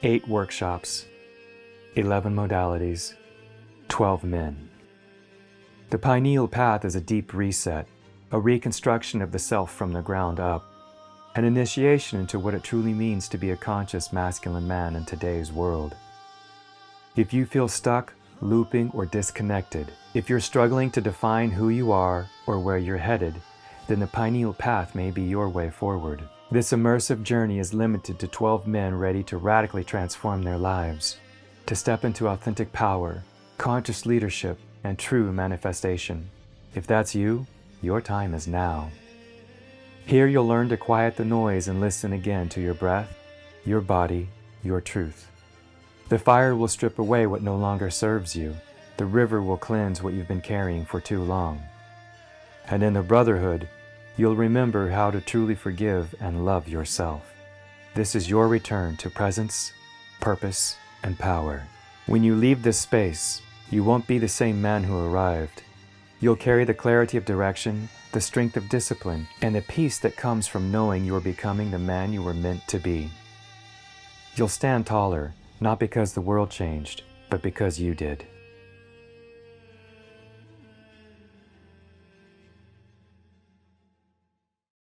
8 workshops, 11 modalities, 12 men. The Pineal path is a deep reset, a reconstruction of the self from the ground up, an initiation into what it truly means to be a conscious masculine man in today's world. If you feel stuck, looping, or disconnected, if you're struggling to define who you are or where you're headed, then the Pineal path may be your way forward. This immersive journey is limited to 12 men ready to radically transform their lives, to step into authentic power, conscious leadership, and true manifestation. If that's you, your time is now. Here you'll learn to quiet the noise and listen again to your breath, your body, your truth. The fire will strip away what no longer serves you. The river will cleanse what you've been carrying for too long. And in the Brotherhood, you'll remember how to truly forgive and love yourself. This is your return to presence, purpose, and power. When you leave this space, you won't be the same man who arrived. You'll carry the clarity of direction, the strength of discipline, and the peace that comes from knowing you're becoming the man you were meant to be. You'll stand taller, not because the world changed, but because you did.